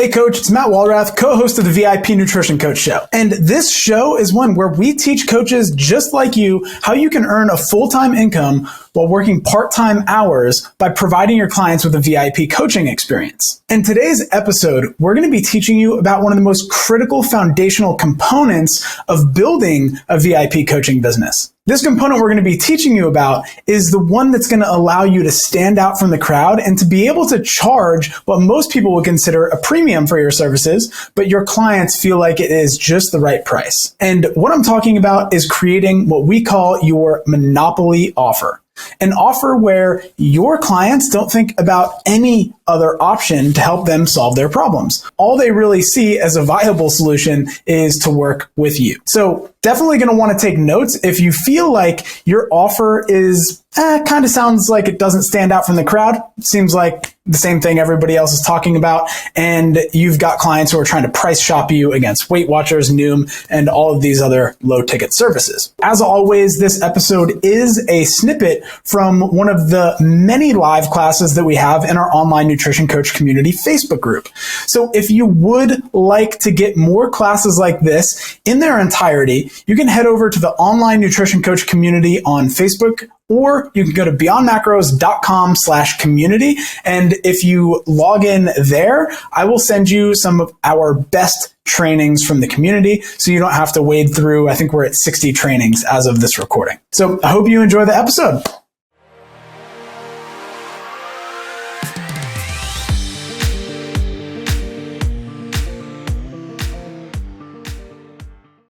Hey Coach, it's Matt Walrath, co-host of the VIP Nutrition Coach Show. And this show is one where we teach coaches just like you how you can earn a full-time income while working part-time hours by providing your clients with a VIP coaching experience. In today's episode, we're going to be teaching you about one of the most critical foundational components of building a VIP coaching business. This component we're going to be teaching you about is the one that's going to allow you to stand out from the crowd and to be able to charge what most people would consider a premium for your services, but your clients feel like it is just the right price. And what I'm talking about is creating what we call your monopoly offer. An offer where your clients don't think about any other option to help them solve their problems. All they really see as a viable solution is to work with you. So definitely going to want to take notes if you feel like your offer is kind of sounds like it doesn't stand out from the crowd. It seems like the same thing everybody else is talking about, and you've got clients who are trying to price shop you against Weight Watchers, Noom, and all of these other low-ticket services. As always, this episode is a snippet from one of the many live classes that we have in our online nutrition coach community Facebook group. So if you would like to get more classes like this in their entirety, you can head over to the online nutrition coach community on Facebook, or you can go to beyondmacros.com/community. And if you log in there, I will send you some of our best trainings from the community so you don't have to wade through, I think we're at 60 trainings as of this recording. So I hope you enjoy the episode.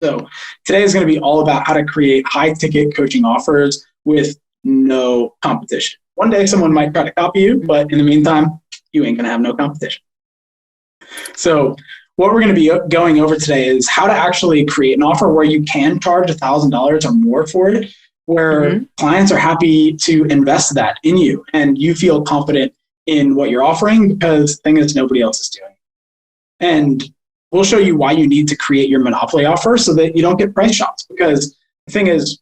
So today is going to be all about how to create high-ticket coaching offers with no competition. One day someone might try to copy you, but in the meantime, you ain't going to have no competition. So what we're going to be going over today is how to actually create an offer where you can charge $1,000 or more for it, where clients are happy to invest that in you and you feel confident in what you're offering because the thing is nobody else is doing. And we'll show you why you need to create your monopoly offer so that you don't get price shops. Because the thing is,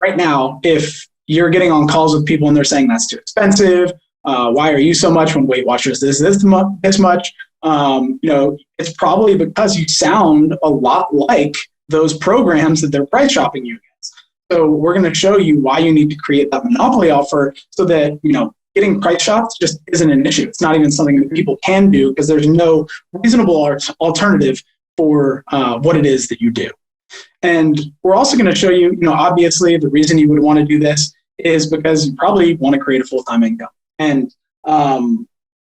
right now, if you're getting on calls with people and they're saying that's too expensive, why are you so much when Weight Watchers this much? It's probably because you sound a lot like those programs that they're price shopping you against. So we're going to show you why you need to create that monopoly offer so that, getting price shops just isn't an issue. It's not even something that people can do because there's no reasonable alternative for what it is that you do. And we're also going to show you, obviously the reason you would want to do this is because you probably want to create a full-time income and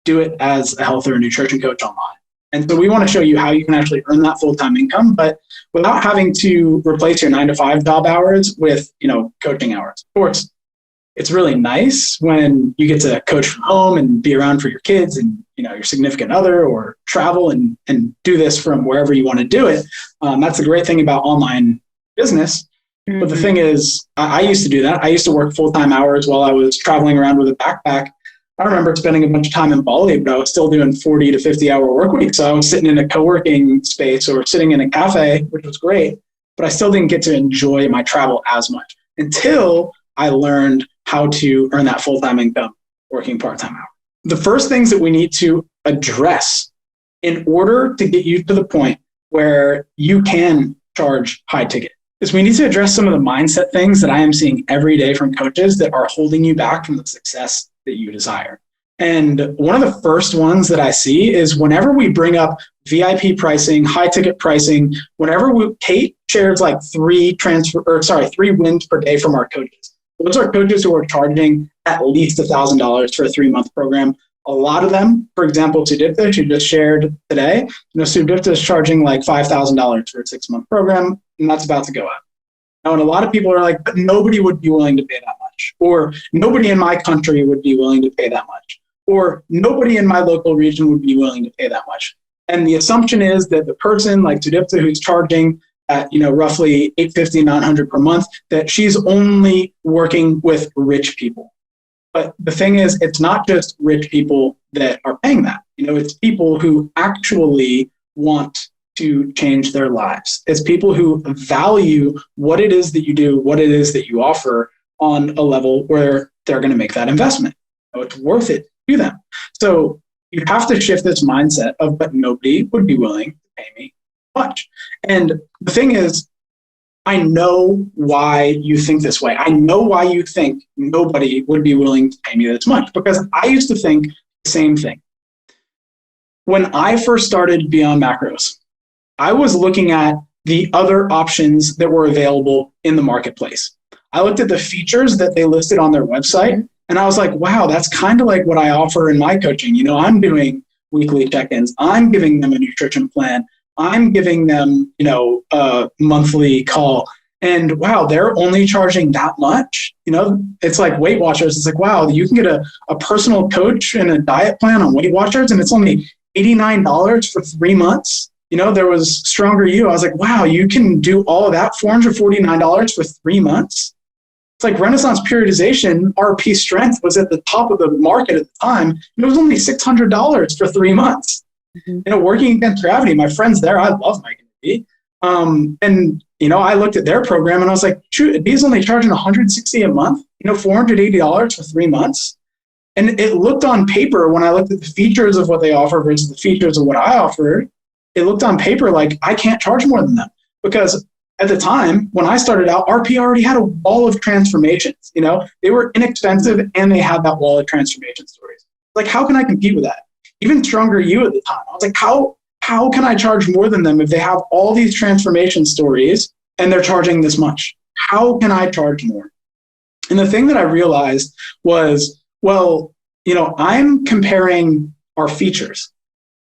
do it as a health or nutrition coach online. And so we want to show you how you can actually earn that full-time income, but without having to replace your 9-to-5 job hours with, coaching hours. Of course, it's really nice when you get to coach from home and be around for your kids and, your significant other or travel and do this from wherever you want to do it. That's the great thing about online business. Mm-hmm. But the thing is, I used to do that. I used to work full-time hours while I was traveling around with a backpack. I remember spending a bunch of time in Bali, but I was still doing 40 to 50 hour work weeks. So I was sitting in a co-working space or sitting in a cafe, which was great, but I still didn't get to enjoy my travel as much until I learned how to earn that full-time income working part-time hours. The first things that we need to address in order to get you to the point where you can charge high ticket is we need to address some of the mindset things that I am seeing every day from coaches that are holding you back from the success that you desire. And one of the first ones that I see is whenever we bring up VIP pricing, high ticket pricing, Kate shares like 3 wins per day from our coaches. Those are coaches who are charging at least $1,000 for a 3-month program. A lot of them, for example, Sudipta, who just shared today, Sudipta is charging like $5,000 for a 6-month program, and that's about to go up. Now, and a lot of people are like, but nobody would be willing to pay that much, or nobody in my country would be willing to pay that much, or nobody in my local region would be willing to pay that much. And the assumption is that the person like Sudipta who's charging at roughly $850, $900 per month, that she's only working with rich people. But the thing is, it's not just rich people that are paying that. It's people who actually want to change their lives. It's people who value what it is that you do, what it is that you offer on a level where they're going to make that investment. It's worth it to them. So You have to shift this mindset of, but nobody would be willing to pay me much. And the thing is, I know why you think this way. I know why you think nobody would be willing to pay me this much, because I used to think the same thing. When I first started Beyond Macros, I was looking at the other options that were available in the marketplace. I looked at the features that they listed on their website, and I was like, wow, that's kind of like what I offer in my coaching. You know, I'm doing weekly check-ins. I'm giving them a nutrition plan. I'm giving them, you know, a monthly call. And wow, they're only charging that much. You know, it's like Weight Watchers. It's like, wow, you can get a personal coach and a diet plan on Weight Watchers, and it's only $89 for 3 months. You know, there was Stronger You. I was like, wow, you can do all of that, $449 for 3 months. It's like Renaissance Periodization, RP Strength was at the top of the market at the time. And it was only $600 for 3 months. You know, Working Against Gravity, my friends there, I love Mike and Dee. And, you know, I looked at their program and I was like, shoot, Dee's only charging $160 a month, you know, $480 for 3 months. And it looked on paper, when I looked at the features of what they offer versus the features of what I offered, it looked on paper like I can't charge more than them. Because at the time, when I started out, RP already had a wall of transformations. You know, they were inexpensive and they had that wall of transformation stories. Like, how can I compete with that? Even Stronger You at the time, I was like, how can I charge more than them if they have all these transformation stories and they're charging this much? How can I charge more? And the thing that I realized was, well, you know, I'm comparing our features.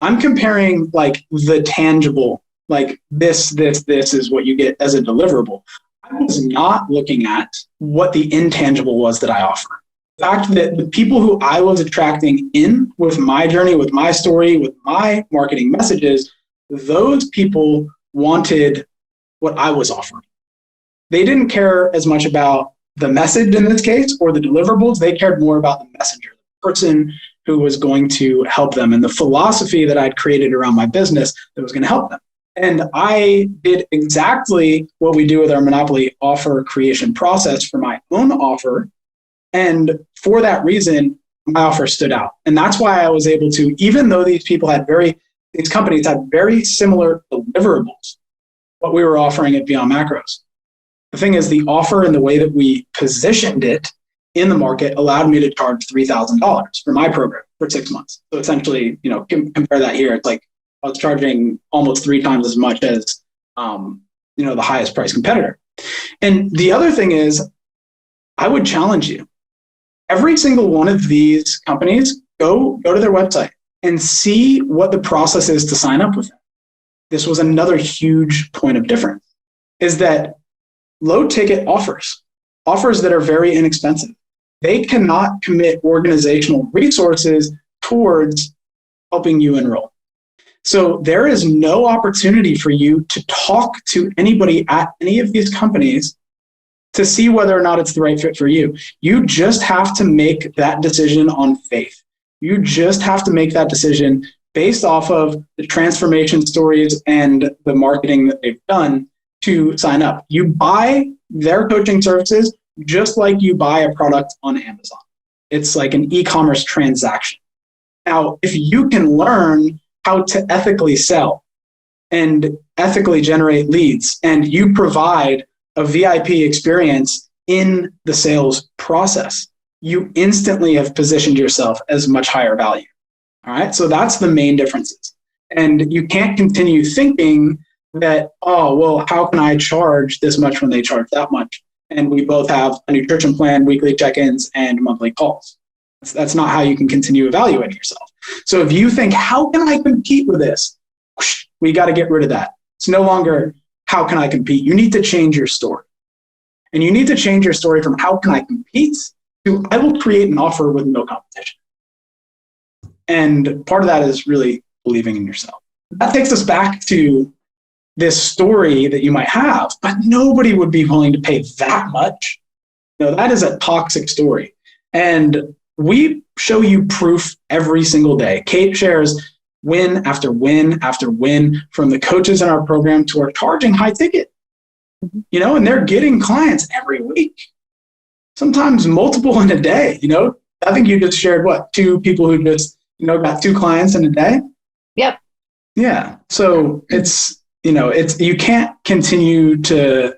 I'm comparing like the tangible, like this is what you get as a deliverable. I was not looking at what the intangible was that I offer. The fact that the people who I was attracting in with my journey, with my story, with my marketing messages, those people wanted what I was offering. They didn't care as much about the message in this case or the deliverables. They cared more about the messenger, the person who was going to help them, and the philosophy that I'd created around my business that was going to help them. And I did exactly what we do with our Monopoly offer creation process for my own offer. And for that reason, my offer stood out. And that's why I was able to, even though these companies had very similar deliverables, what we were offering at Beyond Macros. The thing is, the offer and the way that we positioned it in the market allowed me to charge $3,000 for my program for 6 months. So essentially, you know, compare that here. It's like I was charging almost 3 times as much as, you know, the highest price competitor. And the other thing is, I would challenge you. Every single one of these companies, go to their website and see what the process is to sign up with them. This was another huge point of difference, is that low ticket offers that are very inexpensive, they cannot commit organizational resources towards helping you enroll. So there is no opportunity for you to talk to anybody at any of these companies to see whether or not it's the right fit for you. You just have to make that decision on faith. You just have to make that decision based off of the transformation stories and the marketing that they've done to sign up. You buy their coaching services just like you buy a product on Amazon. It's like an e-commerce transaction. Now, if you can learn how to ethically sell and ethically generate leads, and you provide a VIP experience in the sales process, you instantly have positioned yourself as much higher value. All right. So that's the main differences. And you can't continue thinking that, oh, well, how can I charge this much when they charge that much? And we both have a nutrition plan, weekly check-ins, and monthly calls. That's not how you can continue evaluating yourself. So if you think, how can I compete with this? We got to get rid of that. It's no longer, how can I compete? You need to change your story. And you need to change your story from how can I compete to I will create an offer with no competition. And part of that is really believing in yourself. That takes us back to this story that you might have, but nobody would be willing to pay that much. You know, that is a toxic story. And we show you proof every single day. Kate shares win after win after win from the coaches in our program to our charging high ticket. You know, and they're getting clients every week, sometimes multiple in a day. You know, I think you just shared 2 people who just got 2 clients in a day. Yep. Yeah. So it's you can't continue to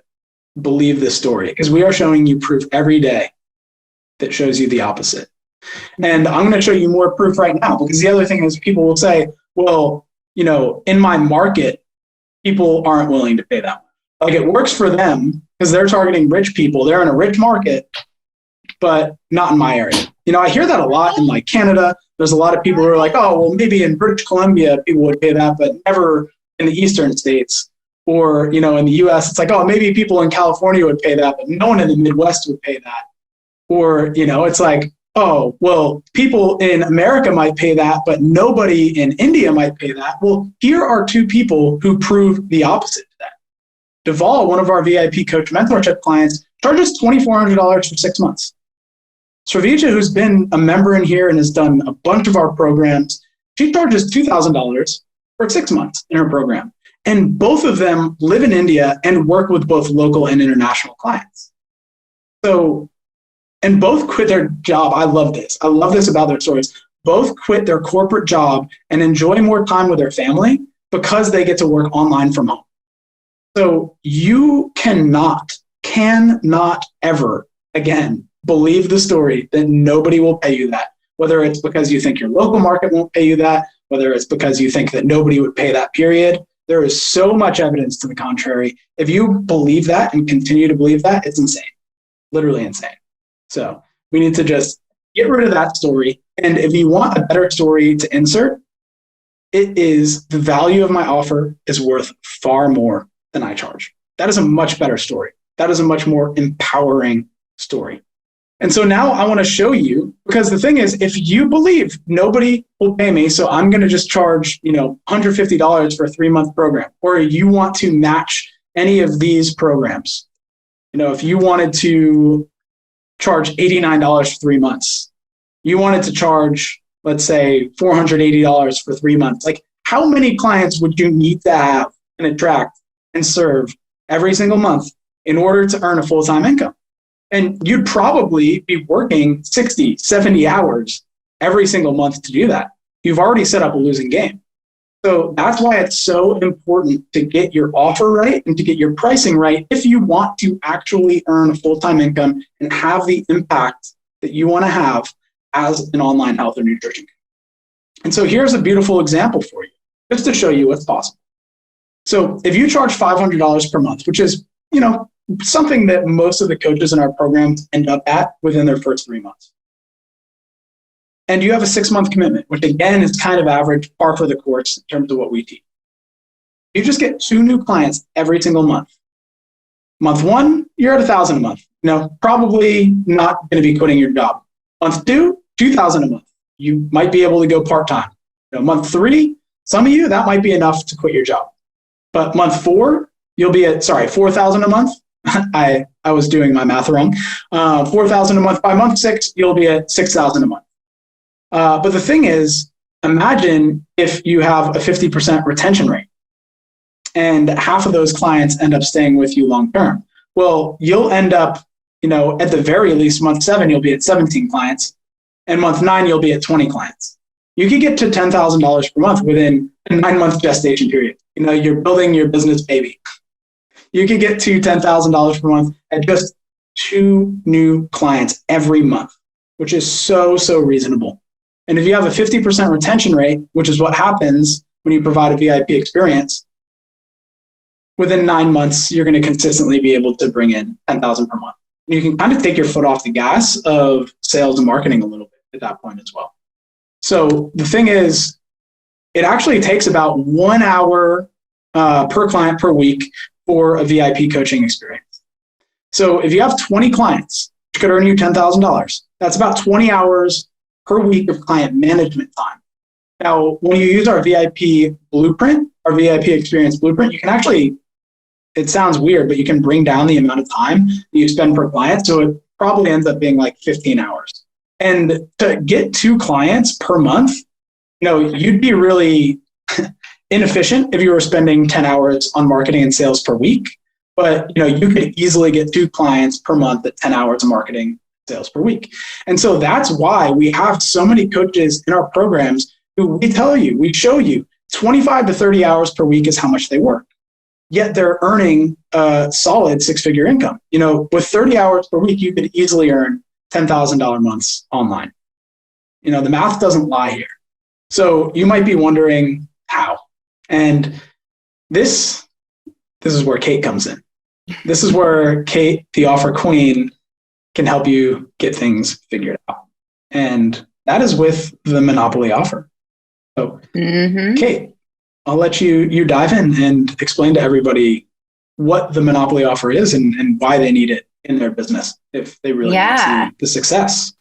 believe this story because we are showing you proof every day that shows you the opposite. And I'm going to show you more proof right now, because the other thing is people will say, well, in my market, people aren't willing to pay that much. Like, it works for them because they're targeting rich people. They're in a rich market, but not in my area. I hear that a lot in like Canada. There's a lot of people who are like, oh, well, maybe in British Columbia, people would pay that, but never in the Eastern states. Or, in the US, it's like, oh, maybe people in California would pay that, but no one in the Midwest would pay that. Or, it's like, oh, well, people in America might pay that, but nobody in India might pay that. Well, here are 2 people who prove the opposite to that. Deval, one of our VIP coach mentorship clients, charges $2,400 for 6 months. Sravija, who's been a member in here and has done a bunch of our programs, she charges $2,000 for 6 months in her program. And both of them live in India and work with both local and international clients. So, and both quit their job. I love this. I love this about their stories. Both quit their corporate job and enjoy more time with their family because they get to work online from home. So you cannot ever again believe the story that nobody will pay you that, whether it's because you think your local market won't pay you that, whether it's because you think that nobody would pay that, period. There is so much evidence to the contrary. If you believe that and continue to believe that, it's insane, literally insane. So we need to just get rid of that story. And if you want a better story to insert, it is the value of my offer is worth far more than I charge. That is a much better story. That is a much more empowering story. And so now I want to show you, because the thing is, if you believe nobody will pay me, so I'm going to just charge, $150 for a 3-month program, or you want to match any of these programs, if you wanted to charge $89 for 3 months, you wanted to charge, let's say, $480 for 3 months, like how many clients would you need to have and attract and serve every single month in order to earn a full-time income? And you'd probably be working 60, 70 hours every single month to do that. You've already set up a losing game. So that's why it's so important to get your offer right and to get your pricing right if you want to actually earn a full-time income and have the impact that you want to have as an online health or nutrition coach. And so here's a beautiful example for you, just to show you what's possible. So if you charge $500 per month, which is, something that most of the coaches in our programs end up at within their first 3 months. And you have a 6-month commitment, which again is kind of average, par for the course in terms of what we teach. You just get 2 new clients every single month. Month 1, you're at $1,000 a month. Probably not going to be quitting your job. Month 2, $2,000 a month. You might be able to go part-time. Month 3, some of you, that might be enough to quit your job. But month 4, you'll be at, $4,000 a month. I was doing my math wrong. $4,000 a month. By month 6, you'll be at $6,000 a month. But the thing is, imagine if you have a 50% retention rate and half of those clients end up staying with you long term. Well, you'll end up, at the very least, month 7, you'll be at 17 clients, and month 9, you'll be at 20 clients. You could get to $10,000 per month within a 9-month gestation period. You're building your business baby. You could get to $10,000 per month at just 2 new clients every month, which is so reasonable. And if you have a 50% retention rate, which is what happens when you provide a VIP experience, within 9 months, you're going to consistently be able to bring in $10,000 per month. And you can kind of take your foot off the gas of sales and marketing a little bit at that point as well. So the thing is, it actually takes about 1 hour per client per week for a VIP coaching experience. So if you have 20 clients, which could earn you $10,000, that's about 20 hours per week of client management time. Now, when you use our VIP blueprint, our VIP experience blueprint, you can actually, it sounds weird, but you can bring down the amount of time that you spend per client. So it probably ends up being like 15 hours. And to get 2 clients per month, you'd be really inefficient if you were spending 10 hours on marketing and sales per week. But you could easily get 2 clients per month at 10 hours of marketing sales per week. And so that's why we have so many coaches in our programs who we show you 25 to 30 hours per week is how much they work. Yet they're earning a solid six-figure income. With 30 hours per week, you could easily earn $10,000 months online. The math doesn't lie here. So you might be wondering how. And this is where Kate comes in. This is where Kate, the offer queen, can help you get things figured out. And that is with the Monopoly offer. So, Kate, I'll let you dive in and explain to everybody what the Monopoly offer is and why they need it in their business if they really want to see the success.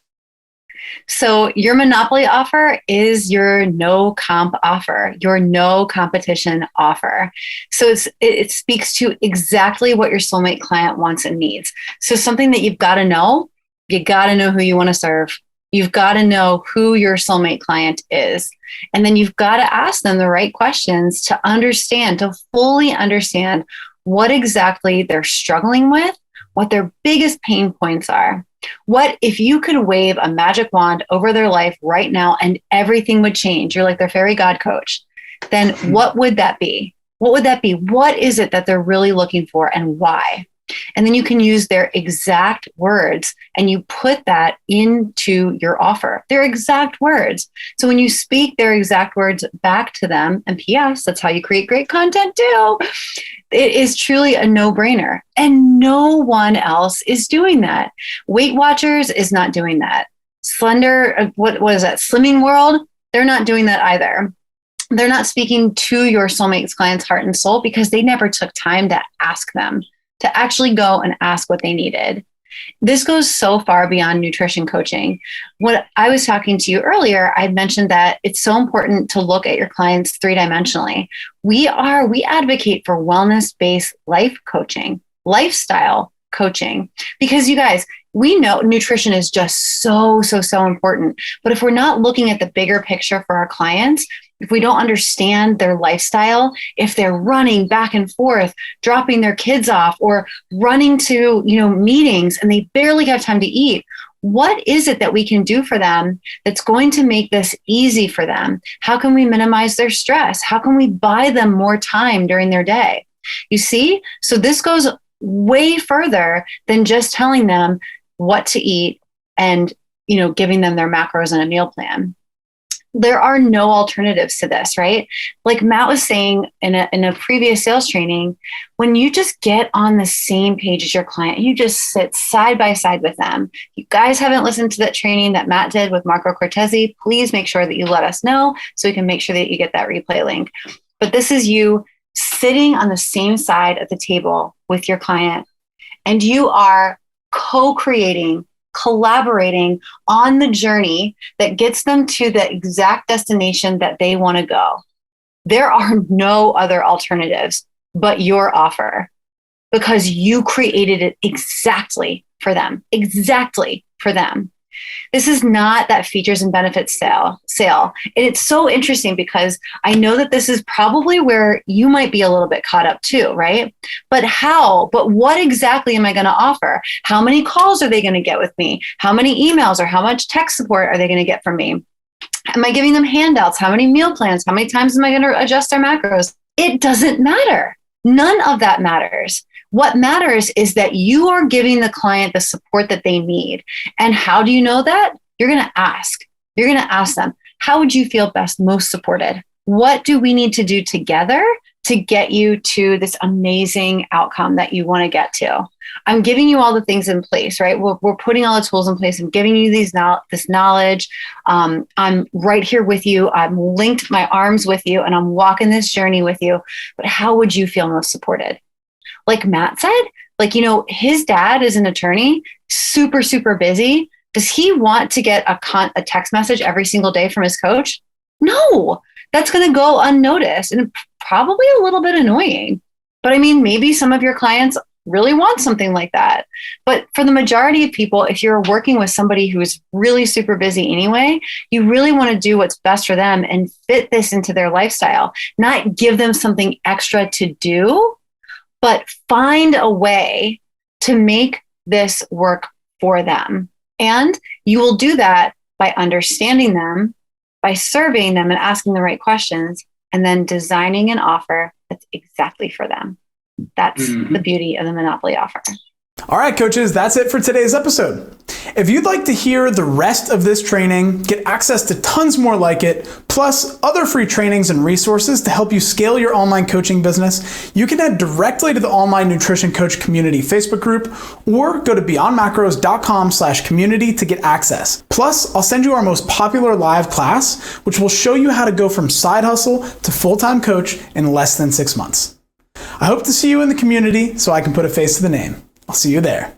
So your Monopoly offer is your no comp offer, your no competition offer. So it speaks to exactly what your soulmate client wants and needs. So something that you got to know who you want to serve. You've got to know who your soulmate client is. And then you've got to ask them the right questions to fully understand what exactly they're struggling with, what their biggest pain points are. What if you could wave a magic wand over their life right now and everything would change? You're like their fairy god coach. Then what would that be? What would that be? What is it that they're really looking for and why? And then you can use their exact words and you put that into your offer, their exact words. So when you speak their exact words back to them, and P.S., that's how you create great content too, it is truly a no-brainer. And no one else is doing that. Weight Watchers is not doing that. Slender, what is that? Slimming World, they're not doing that either. They're not speaking to your soulmate's client's heart and soul because they never took time to ask them, to actually go and ask what they needed. This goes so far beyond nutrition coaching. When I was talking to you earlier, I mentioned that it's so important to look at your clients three-dimensionally. We advocate for wellness-based life coaching, lifestyle coaching, because you guys, we know nutrition is just so important. But if we're not looking at the bigger picture for our clients, if we don't understand their lifestyle, if they're running back and forth, dropping their kids off or running to, meetings and they barely have time to eat, what is it that we can do for them that's going to make this easy for them? How can we minimize their stress? How can we buy them more time during their day? You see? So this goes way further than just telling them what to eat and, giving them their macros and a meal plan. There are no alternatives to this, right? Like Matt was saying in a previous sales training, when you just get on the same page as your client, you just sit side by side with them. You guys haven't listened to that training that Matt did with Marco Cortese, please make sure that you let us know so we can make sure that you get that replay link. But this is you sitting on the same side of the table with your client, and you are co-creating, collaborating on the journey that gets them to the exact destination that they want to go. There are no other alternatives but your offer because you created it exactly for them. This is not that features and benefits sale. And it's so interesting because I know that this is probably where you might be a little bit caught up too, right? But what exactly am I going to offer? How many calls are they going to get with me? How many emails or how much tech support are they going to get from me? Am I giving them handouts? How many meal plans? How many times am I going to adjust their macros? It doesn't matter. None of that matters. What matters is that you are giving the client the support that they need. And how do you know that? You're going to ask. You're going to ask them, how would you feel most supported? What do we need to do together to get you to this amazing outcome that you want to get to? I'm giving you all the things in place, right? We're putting all the tools in place. I'm giving you this knowledge. I'm right here with you. I'm linked my arms with you and I'm walking this journey with you. But how would you feel most supported? Like Matt said, his dad is an attorney, super, super busy. Does he want to get a text message every single day from his coach? No, that's going to go unnoticed and probably a little bit annoying. But maybe some of your clients really want something like that. But for the majority of people, if you're working with somebody who is really super busy anyway, you really want to do what's best for them and fit this into their lifestyle, not give them something extra to do, but find a way to make this work for them. And you will do that by understanding them, by surveying them and asking the right questions, and then designing an offer that's exactly for them. That's the beauty of the Monopoly offer. All right, coaches, that's it for today's episode. If you'd like to hear the rest of this training, get access to tons more like it, plus other free trainings and resources to help you scale your online coaching business, you can head directly to the Online Nutrition Coach Community Facebook group or go to beyondmacros.com/community to get access. Plus, I'll send you our most popular live class, which will show you how to go from side hustle to full-time coach in less than 6 months. I hope to see you in the community so I can put a face to the name. I'll see you there.